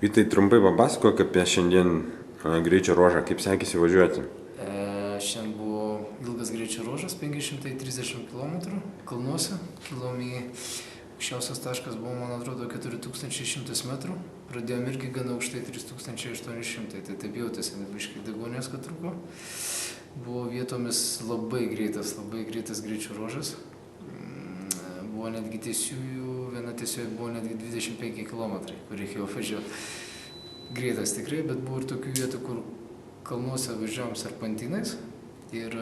Vytai, trumpai papasakok apie šiandien greičio ruožą, kaip sekėsi važiuoti. Šiandien buvo ilgas greičio ruožas, 530 km kalnuose, kilom į aukščiausias taškas buvo, man atrodo, 4100 metrų, pradėjom irgi gana aukštai 3800, tai taip jautėsi, biškai degonės, kad trūko. Buvo vietomis labai greitas greičio ruožas, buvo netgi tiesiųjų, viena tiesioji buvo netgi 25 km, kur reikėjo važiuoti. Greitas tikrai, bet buvo ir tokių vietų, kur kalnuose važiavom serpantinais ir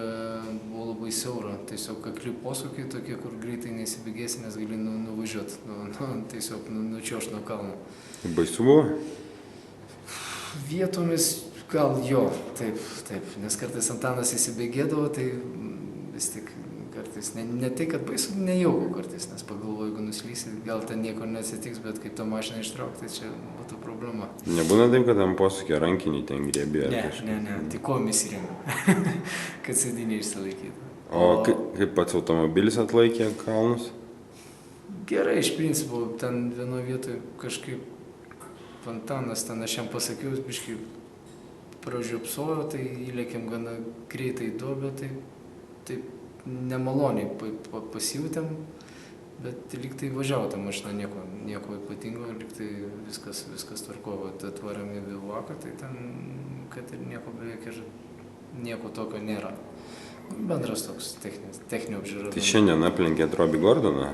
buvo labai siaura, tiesiog kaklių posūkiai tokie, kur greitai neįsibėgėsi, nes gali nuvažiuoti, tiesiog nučiuošt nuo kalno. Baisu buvo? Vietomis gal jo, taip, nes kartais Antanas įsibėgėdavo, tai vis tik kartais, ne tai, kad baisu, nejauku kartais, nes pagalvoju, jeigu nuslysi, gal ten nieko neatsitiks, bet kaip tą mašiną ištraukti, tai čia būtų problema. Nebūna taip, kad tam posūkė rankinį ten grėbė? Ne, tik komis įrėmė, kad sėdinė išsilaikytų. O kaip pats automobilis atlaikė kalnus? Gerai, iš principo, ten vienoje vietoje kažkaip Antanas, ten aš jam pasakiau, biškai pražiopsojo, tai įlėkėm gana greitai į duobę, tai nemaloniai pasijutėm, bet lyg tai važiavo tą mašiną, nieko ypatingo, lyg tai viskas tvarkovo, atvarėm į bivaką, tai ten, kad ir nieko beveik ir nieko tokio nėra. Bendras toks techninio apžiūra. Tai šiandien aplenkėt Robį Gordoną?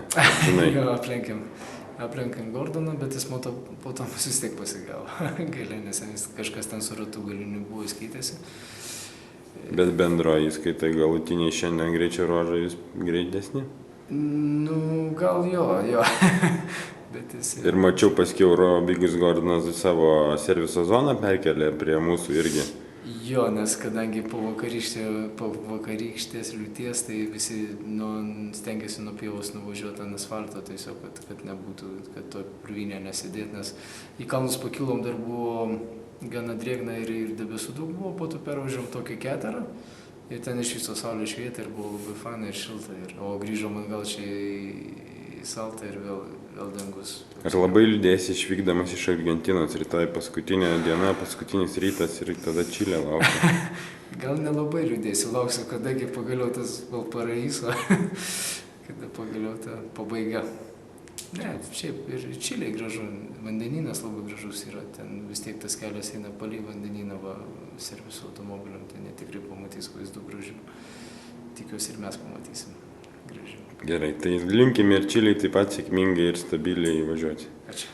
Jo, aplenkėm Gordoną, bet jis po to vis tiek pasigavo. Galia, nes kažkas ten su ratu galiniu buvo įskaitėsi. Bet bendro įskaitai galutiniai šiandien greičio ruožai jūs greitesni? Gal jo. Ir mačiau, paskiau Robis Gordonas savo serviso zoną perkelė prie mūsų irgi. Jo, nes kadangi po vakarykštės liūties, tai visi stengiasi nuo pievos nuvažiuoti ant asfalto, tiesiog, kad nebūtų, kad to purvynė nesėdėt, nes į kalnus pakilom dar buvo gana drėgna ir debesų daug buvo, po to pervažiavom tokį keterą ir ten iš viso saulė švietė ir buvo labai faina ir šilta, o grįžom atgal čia į saltą ir vėl dangus. Ar labai liūdėsi išvykdamas iš Argentinos, rytoj paskutinė diena, paskutinis rytas ir tada Čilė laukia? Gal nelabai liūdėsi, lauksiu, kadagi pagaliau tas Valparaiso, kada pagaliau ta pabaiga. Ne, šiaip ir Čilė gražu, vandenynas labai gražus yra, ten vis tiek tas kelias eina palei vandenyną, serviso automobiliam, ten tikrai pamatys vaizdų gražių. Tikiuosi ir mes pamatysim gražių. Gerai, tai linkime ir Čilei taip pat sėkmingai ir stabiliai važiuoti. Ačiū.